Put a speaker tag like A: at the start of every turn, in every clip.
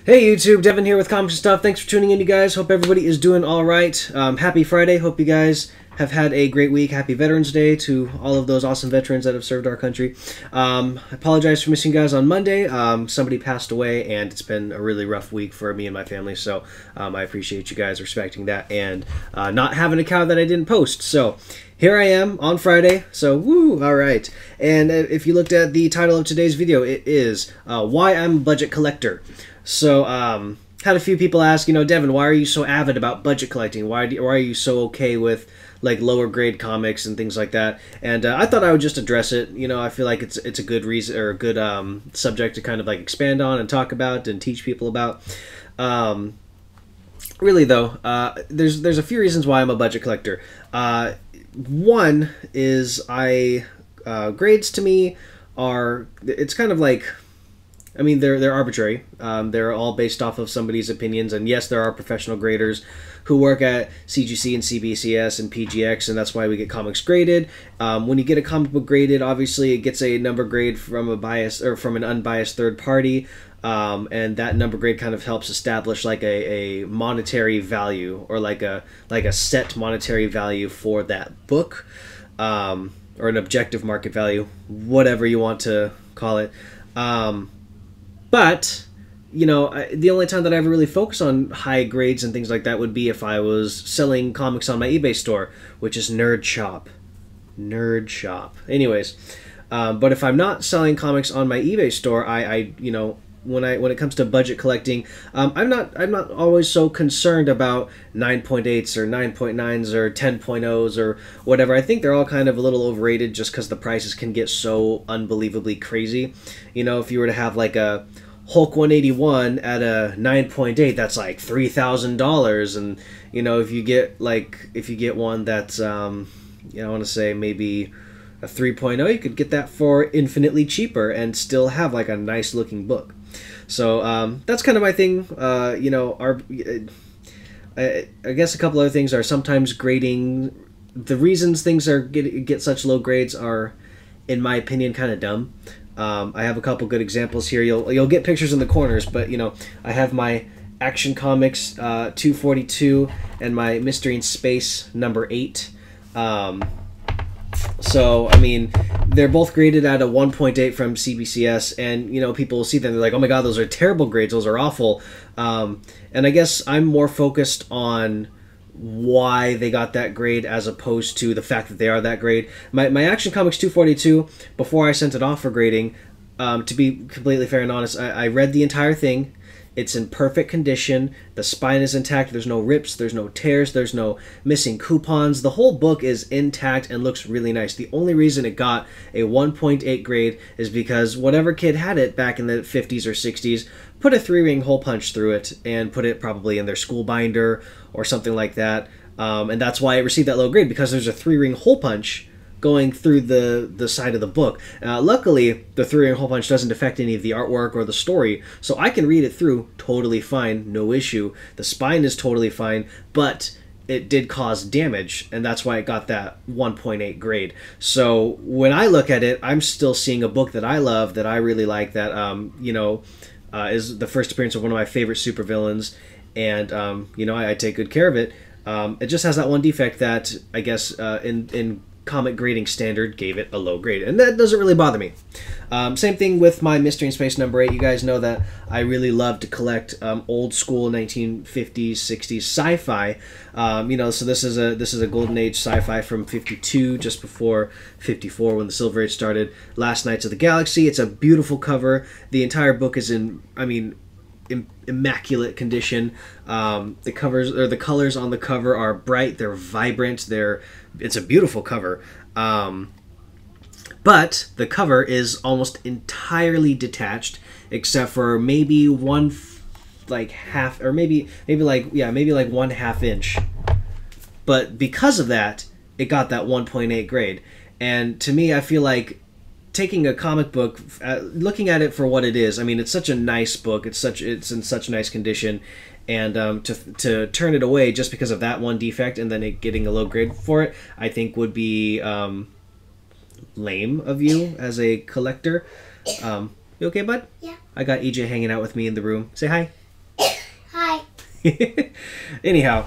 A: Hey YouTube, Devin here with Comics and Stuff. Thanks for tuning in, you guys. Hope everybody is doing all right. Happy Friday. Hope you guys have had a great week. Happy Veterans Day to all of those awesome veterans that have served our country. I apologize for missing you guys on Monday. Somebody passed away, and it's been a really rough week for me and my family, so I appreciate you guys respecting that and not having a cow that I didn't post. So here I am on Friday, so woo, all right. And if you looked at the title of today's video, it is Why I'm a Budget Collector. So, had a few people ask, Devin, why are you so avid about budget collecting? Why are you so okay with, like, lower grade comics and things like that? And I thought I would just address it. I feel like it's a good reason, or a good subject to kind of, like, expand on and talk about and teach people about. Really, though, there's a few reasons why I'm a budget collector. One is grades to me are, it's kind of like, they're arbitrary. They're all based off of somebody's opinions, and yes, there are professional graders who work at CGC and CBCS and PGX, and that's why we get comics graded. When you get a comic book graded, obviously it gets a number grade from a bias or from an unbiased third party, and that number grade kind of helps establish like a monetary value, or like a set monetary value for that book, or an objective market value, whatever you want to call it. But, the only time that I ever really focus on high grades and things like that would be if I was selling comics on my eBay store, which is Nerd Shop. Nerd Shop. Anyways, but if I'm not selling comics on my eBay store, when it comes to budget collecting, I'm not always so concerned about 9.8s or 9.9s or 10.0s or whatever. I think they're all kind of a little overrated just because the prices can get so unbelievably crazy. If you were to have like a Hulk 181 at a 9.8, that's like $3,000, and if you get one that's I want to say maybe a 3.0, you could get that for infinitely cheaper and still have like a nice looking book. So that's kind of my thing. I guess a couple other things are sometimes grading. The reasons things get such low grades are, in my opinion, kind of dumb. I have a couple good examples here. You'll get pictures in the corners, but I have my Action Comics 242 and my Mystery in Space number 8. So, they're both graded at a 1.8 from CBCS, and, people will see them, they're like, oh my god, those are terrible grades, those are awful. And I guess I'm more focused on why they got that grade as opposed to the fact that they are that grade. My Action Comics 242, before I sent it off for grading, to be completely fair and honest, I read the entire thing. It's in perfect condition. The spine is intact. There's no rips. There's no tears. There's no missing coupons. The whole book is intact and looks really nice. The only reason it got a 1.8 grade is because whatever kid had it back in the 50s or 60s put a 3-ring hole punch through it and put it probably in their school binder or something like that. And that's why it received that low grade, because there's a 3-ring hole punch going through the side of the book. Luckily, the 3-ring hole punch doesn't affect any of the artwork or the story, so I can read it through totally fine, no issue. The spine is totally fine, but it did cause damage, and that's why it got that 1.8 grade. So when I look at it, I'm still seeing a book that I love, that I really like, that is the first appearance of one of my favorite supervillains, and I take good care of it. It just has that one defect that I guess in comic grading standard gave it a low grade, and that doesn't really bother me. Same thing with my Mystery in Space number 8. You guys know that I really love to collect old school 1950s, 60s sci-fi. So this is a golden age sci-fi from 52, just before 54 when the Silver Age started. Last Knights of the Galaxy. It's a beautiful cover. The entire book is in, immaculate condition. The colors on the cover are bright, they're vibrant, it's a beautiful cover. But the cover is almost entirely detached, except for maybe one half, or maybe like 1/2 inch. But because of that, it got that 1.8 grade. And to me, I feel like taking a comic book, looking at it for what it is, it's such a nice book, it's in such nice condition, and to turn it away just because of that one defect and then it getting a low grade for it, I think would be lame of you as a collector. You okay, bud?
B: Yeah.
A: I got EJ hanging out with me in the room. Say hi. Anyhow,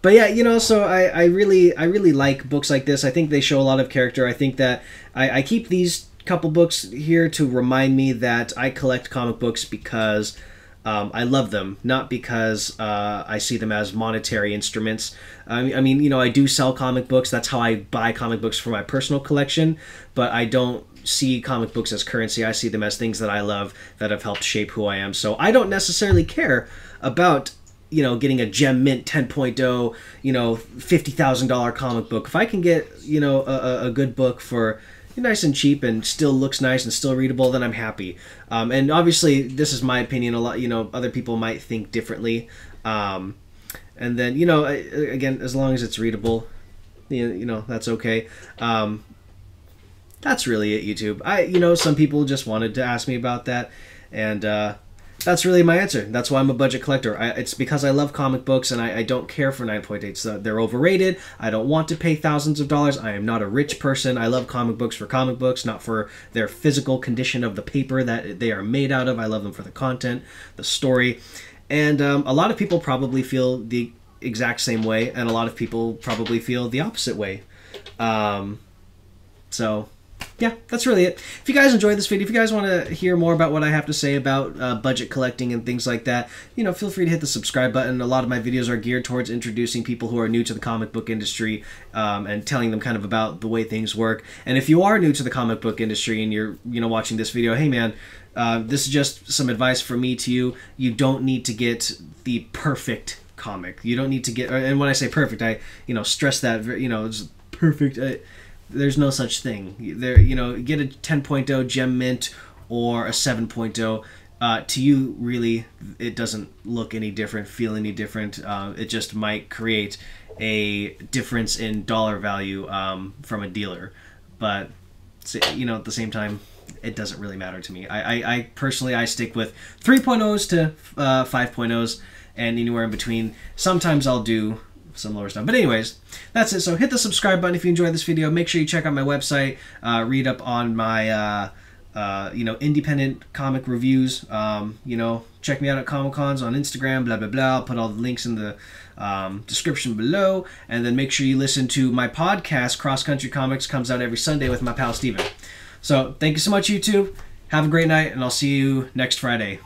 A: but yeah, you know, so I really like books like this. I think they show a lot of character. I think that I keep these couple books here to remind me that I collect comic books because I love them, not because I see them as monetary instruments. I mean, you know, I do sell comic books. That's how I buy comic books for my personal collection, but I don't see comic books as currency. I see them as things that I love that have helped shape who I am. So I don't necessarily care about, you know, getting a gem mint 10.0, you know, $50,000 comic book. If I can get, you know, a good book for nice and cheap and still looks nice and still readable, then I'm happy. And obviously, this is my opinion. A lot, you know, other people might think differently. And then, you know, again, as long as it's readable, you know, that's okay. That's really it, YouTube. You know, some people just wanted to ask me about that, and that's really my answer. That's why I'm a budget collector. It's because I love comic books, and I don't care for 9.8s. So they're overrated. I don't want to pay thousands of dollars. I am not a rich person. I love comic books for comic books, not for their physical condition of the paper that they are made out of. I love them for the content, the story, and a lot of people probably feel the exact same way, and a lot of people probably feel the opposite way. So yeah, that's really it. If you guys enjoyed this video, if you guys want to hear more about what I have to say about budget collecting and things like that, you know, feel free to hit the subscribe button. A lot of my videos are geared towards introducing people who are new to the comic book industry and telling them kind of about the way things work. And if you are new to the comic book industry and you're, you know, watching this video, hey man, this is just some advice from me to you. You don't need to get the perfect comic. You don't need to get, and when I say perfect, I, you know, stress that, you know, it's perfect. There's no such thing. There, you know, get a 10.0 gem mint or a 7.0. To you, really, it doesn't look any different, feel any different. It just might create a difference in dollar value from a dealer. But, you know, at the same time, it doesn't really matter to me. I personally, I stick with 3.0s to 5.0s and anywhere in between. Sometimes I'll do some lower stuff. But anyways, that's it. So hit the subscribe button if you enjoyed this video. Make sure you check out my website, read up on my you know, independent comic reviews. You know, check me out at Comic-Cons on Instagram, blah blah blah. I'll put all the links in the description below. And then make sure you listen to my podcast, Cross Country Comics, comes out every Sunday with my pal Steven. So thank you so much, YouTube. Have a great night, and I'll see you next Friday.